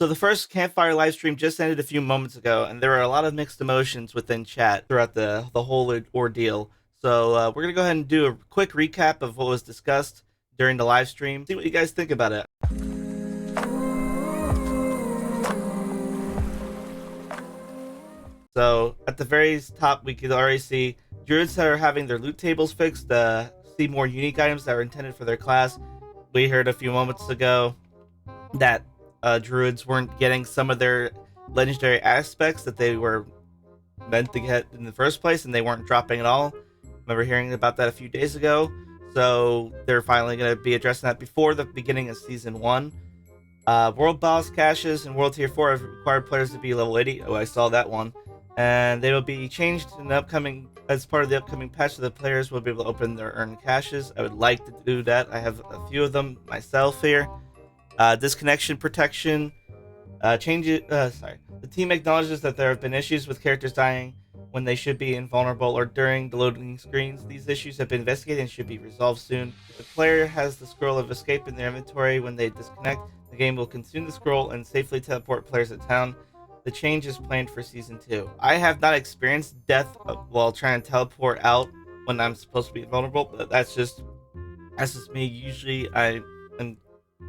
So the first campfire live stream just ended a few moments ago, and there were a lot of mixed emotions within chat throughout the whole ordeal. So we're gonna go ahead and do a quick recap of what was discussed during the live stream. See what you guys think about it. So at the very top, we could already see druids that are having their loot tables fixed to see more unique items that are intended for their class. We heard a few moments ago that druids weren't getting some of their legendary aspects that they were meant to get in the first place, and they weren't dropping at all. Remember hearing about that a few days ago. So they're finally going to be addressing that before the beginning of season 1. World boss caches and World Tier 4 have required players to be level 80. Oh, I saw that one. And they will be changed in the upcoming, as part of the upcoming patch, so the players will be able to open their earned caches. I would like to do that. I have a few of them myself here. Disconnection protection. The team acknowledges that there have been issues with characters dying when they should be invulnerable or during the loading screens. These issues have been investigated and should be resolved soon. If the player has the scroll of escape in their inventory when they disconnect, the game will consume the scroll and safely teleport players to town. The change is planned for season 2. I have not experienced death while trying to teleport out when I'm supposed to be invulnerable, but that's just me. Usually I am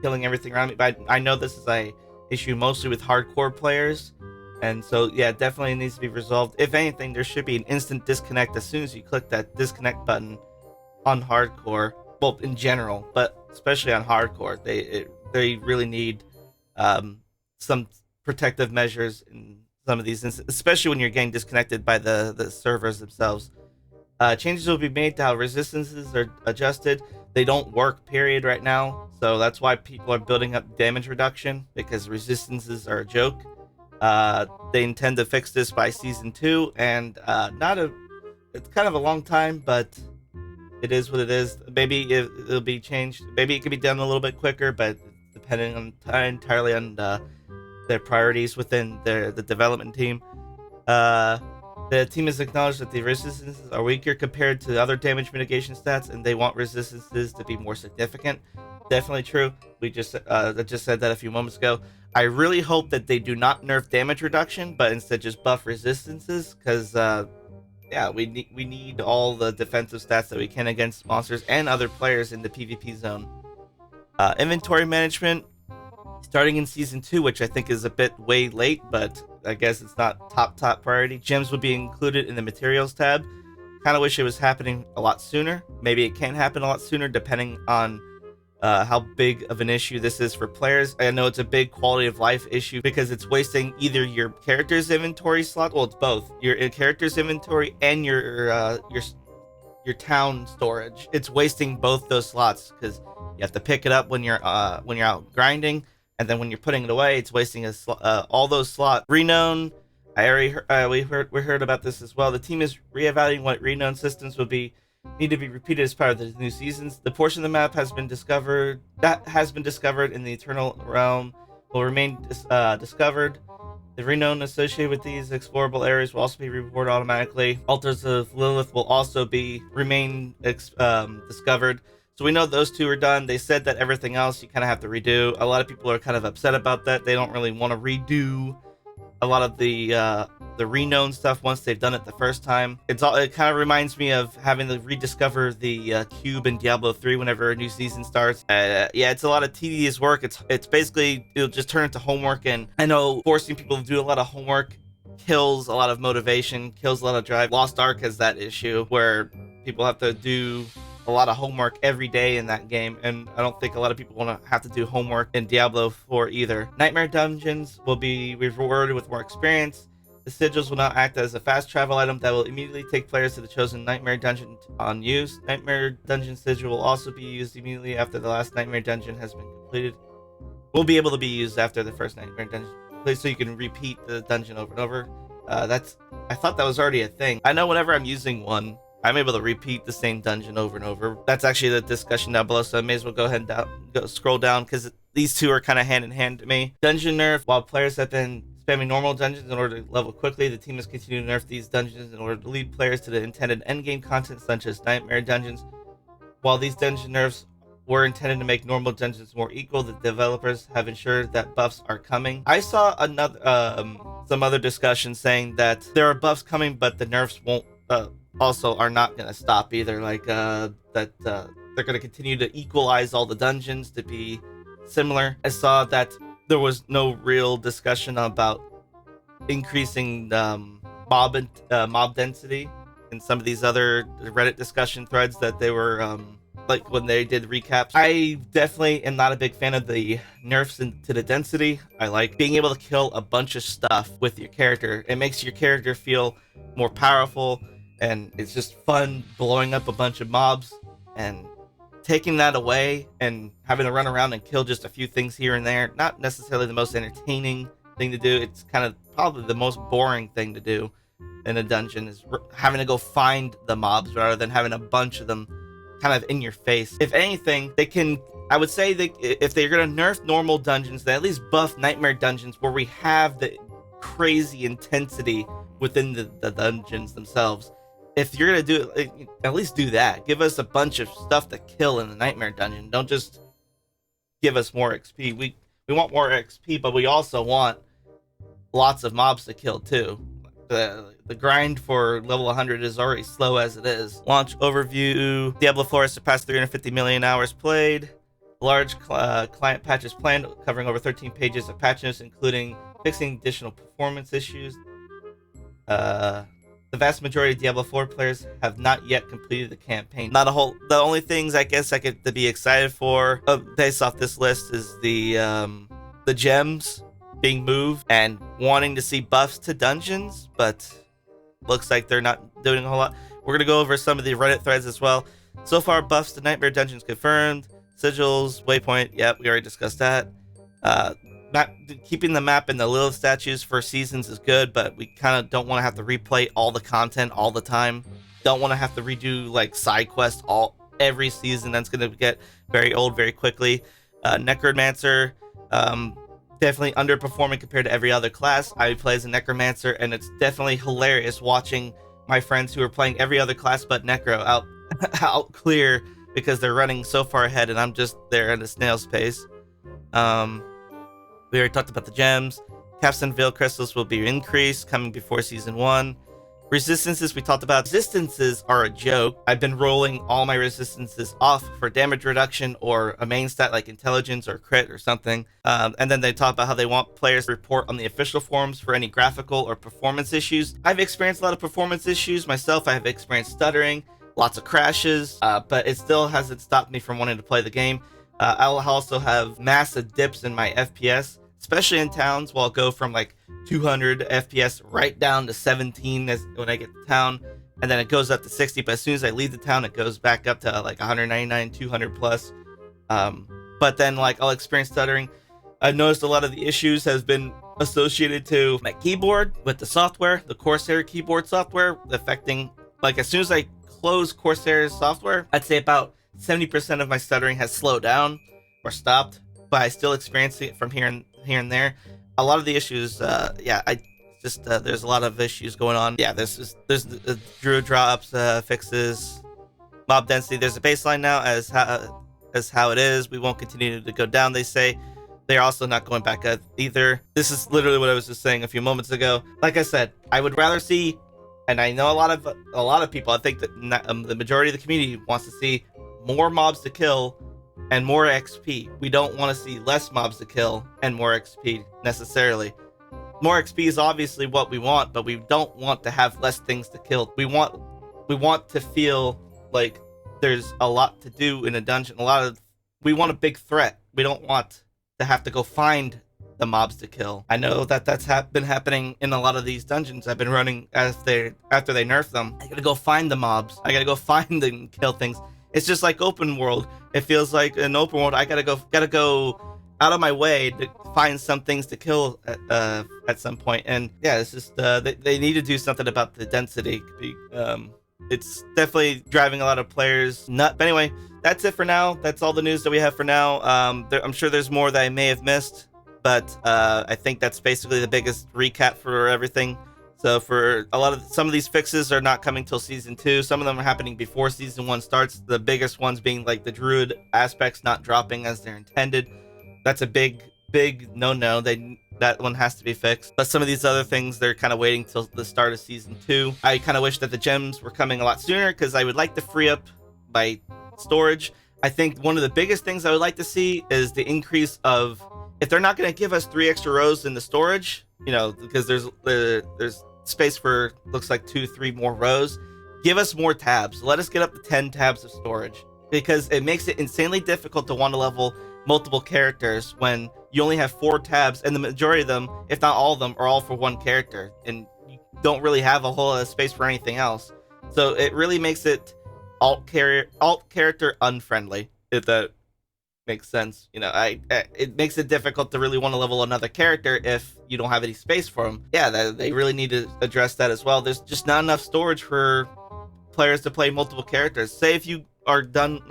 killing everything around me, but I know this is a issue mostly with hardcore players, and so yeah, definitely needs to be resolved. If anything, there should be an instant disconnect as soon as you click that disconnect button on hardcore. Well, in general, but especially on hardcore, they really need some protective measures in some of these instances, especially when you're getting disconnected by the servers themselves. Changes will be made to how resistances are adjusted. They don't work, period, right now. So that's why people are building up damage reduction, because resistances are a joke. They intend to fix this by season 2, and it's kind of a long time, but it is what it is. Maybe it'll be changed. Maybe it could be done a little bit quicker, but depending on entirely on their priorities within the development team. The team has acknowledged that the resistances are weaker compared to other damage mitigation stats, and they want resistances to be more significant. Definitely true. We just said that a few moments ago. I really hope that they do not nerf damage reduction, but instead just buff resistances, because yeah, we need all the defensive stats that we can against monsters and other players in the PvP zone. Inventory management, starting in season 2, which I think is a bit way late, but I guess it's not top priority. Gems would be included in the materials tab. Kind of wish it was happening a lot sooner. Maybe it can happen a lot sooner depending on how big of an issue this is for players. I know it's a big quality of life issue because it's wasting either your character's inventory slot. Well, it's both your character's inventory and your town storage. It's wasting both those slots because you have to pick it up when you're out grinding. And then when you're putting it away, it's wasting all those slots. Renown, I already we heard about this as well. The team is reevaluating what renown systems need to be repeated as part of the new seasons. The portion of the map has been discovered in the Eternal Realm will remain discovered. The renown associated with these explorable areas will also be rewarded automatically. Altars of Lilith will also remain discovered. So we know those two are done. They said that everything else you kind of have to redo. A lot of people are kind of upset about that. They don't really want to redo a lot of the renown stuff once they've done it the first time. It kind of reminds me of having to rediscover the cube in Diablo 3 whenever a new season starts. Yeah, it's a lot of tedious work. It's basically, it'll just turn into homework, and I know forcing people to do a lot of homework kills a lot of motivation, kills a lot of drive. Lost Ark has that issue where people have to do a lot of homework every day in that game, and I don't think a lot of people want to have to do homework in Diablo 4 either. Nightmare dungeons will be rewarded with more experience. The sigils will now act as a fast travel item that will immediately take players to the chosen nightmare dungeon on use. Nightmare dungeon sigil will also be used immediately after the last nightmare dungeon has been completed. Will be able to be used after the first nightmare dungeon, so you can repeat the dungeon over and over. I thought that was already a thing. I know whenever I'm using one, I'm able to repeat the same dungeon over and over. That's actually the discussion down below, so I may as well go ahead and scroll down, because these two are kind of hand in hand to me. Dungeon nerf. While players have been spamming normal dungeons in order to level quickly, the team is continuing to nerf these dungeons in order to lead players to the intended endgame content, such as nightmare dungeons. While these dungeon nerfs were intended to make normal dungeons more equal. The developers have ensured that buffs are coming. I saw another some other discussion saying that there are buffs coming, but the nerfs won't also are not going to stop either. Like that they're going to continue to equalize all the dungeons to be similar. I saw that there was no real discussion about increasing mob density in some of these other Reddit discussion threads that they were like when they did recaps. I definitely am not a big fan of the nerfs to the density. I like being able to kill a bunch of stuff with your character. It makes your character feel more powerful, and it's just fun blowing up a bunch of mobs, and taking that away and having to run around and kill just a few things here and there, not necessarily the most entertaining thing to do. It's kind of probably the most boring thing to do in a dungeon, is having to go find the mobs rather than having a bunch of them kind of in your face. If anything, they can, I would say that if they're going to nerf normal dungeons, they at least buff nightmare dungeons where we have the crazy intensity within the dungeons themselves. If you're going to do it, at least do that. Give us a bunch of stuff to kill in the nightmare dungeon. Don't just give us more XP. We want more XP, but we also want lots of mobs to kill too. The grind for level 100 is already slow as it is. Launch overview. Diablo 4 has surpassed 350 million hours played. Large client patches planned, covering over 13 pages of patch notes, including fixing additional performance issues. The vast majority of Diablo 4 players have not yet completed the campaign. Not a whole. The only things I guess I get to be excited for, based off this list, is the gems being moved and wanting to see buffs to dungeons, but looks like they're not doing a whole lot. We're gonna go over some of the Reddit threads as well. So far, buffs to nightmare dungeons confirmed. Sigils, waypoint, yep, we already discussed that. Keeping the map and the Lilith statues for seasons is good, but we kind of don't want to have to replay all the content all the time. Don't want to have to redo like side quests every season. That's gonna get very old very quickly. Necromancer, definitely underperforming compared to every other class. I play as a Necromancer, and it's definitely hilarious watching my friends who are playing every other class but Necro out clear because they're running so far ahead, and I'm just there at a snail's pace. We already talked about the gems. Capstone Veil crystals will be increased, coming before Season 1. Resistances, we talked about. Resistances are a joke. I've been rolling all my resistances off for damage reduction or a main stat like intelligence or crit or something. And then they talk about how they want players to report on the official forums for any graphical or performance issues. I've experienced a lot of performance issues myself. I have experienced stuttering, lots of crashes, but it still hasn't stopped me from wanting to play the game. I'll also have massive dips in my FPS, especially in towns, where I'll go from like 200 FPS right down to 17 when I get to town, and then it goes up to 60, but as soon as I leave the town, it goes back up to like 199, 200 plus. But then like I'll experience stuttering. I've noticed a lot of the issues has been associated to my keyboard with the software, the Corsair keyboard software, affecting, like as soon as I close Corsair's software, I'd say about 70% of my stuttering has slowed down or stopped, but I still experience it from here and there. A lot of the issues, there's a lot of issues going on. Yeah, there's the druid drops, fixes, mob density. There's a baseline now as how it is. We won't continue to go down, they say. They're also not going back up either. This is literally what I was just saying a few moments ago. Like I said, I would rather see, and I know a lot of people, I think that the majority of the community wants to see more mobs to kill and more XP. We don't want to see less mobs to kill and more XP necessarily. More XP is obviously what we want, but we don't want to have less things to kill. We want to feel like there's a lot to do in a dungeon. We want a big threat. We don't want to have to go find the mobs to kill. I know that that's been happening in a lot of these dungeons I've been running after they nerf them. I gotta go find the mobs. I gotta go find and kill things. It's just like open world. It feels like in open world I gotta go out of my way to find some things to kill at some point. And yeah, it's just they need to do something about the density. It's definitely driving a lot of players nuts. But anyway, that's it for now. That's all the news that we have for now. I'm sure there's more that I may have missed, but I think that's basically the biggest recap for everything. So for some of these fixes are not coming till season 2. Some of them are happening before season 1 starts. The biggest ones being like the druid aspects not dropping as they're intended. That's a big no. That one has to be fixed. But some of these other things, they're kind of waiting till the start of season 2. I kind of wish that the gems were coming a lot sooner, because I would like to free up my storage. I think one of the biggest things I would like to see is the increase of, if they're not going to give us 3 extra rows in the storage, you know, because there's space for, looks like 2-3 more rows, give us more tabs. Let us get up to 10 tabs of storage, because it makes it insanely difficult to want to level multiple characters when you only have 4 tabs, and the majority of them, if not all of them, are all for one character, and you don't really have a whole lot of space for anything else. So it really makes it alt character unfriendly, if that makes sense. You know, it makes it difficult to really want to level another character if you don't have any space for them. Yeah, they really need to address that as well. There's just not enough storage for players to play multiple characters. Say if you are done,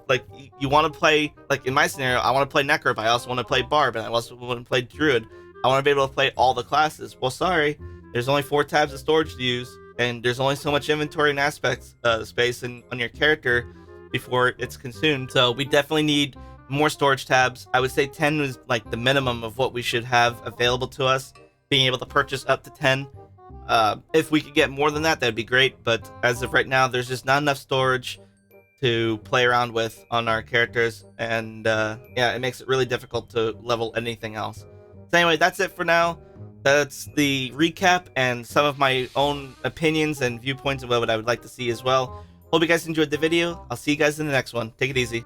like you want to play, like in my scenario, I want to play Necro, but I also want to play Barb, and I also want to play Druid. I want to be able to play all the classes. Well, sorry, there's only 4 tabs of storage to use, and there's only so much inventory and aspects space on your character before it's consumed. So we definitely need more storage tabs. I would say 10 was like the minimum of what we should have available to us, being able to purchase up to 10. If we could get more than that, that'd be great, but as of right now, there's just not enough storage to play around with on our characters, and yeah, it makes it really difficult to level anything else. So anyway, that's it for now. That's the recap and some of my own opinions and viewpoints of what I would like to see as well. Hope you guys enjoyed the video. I'll see you guys in the next one. Take it easy.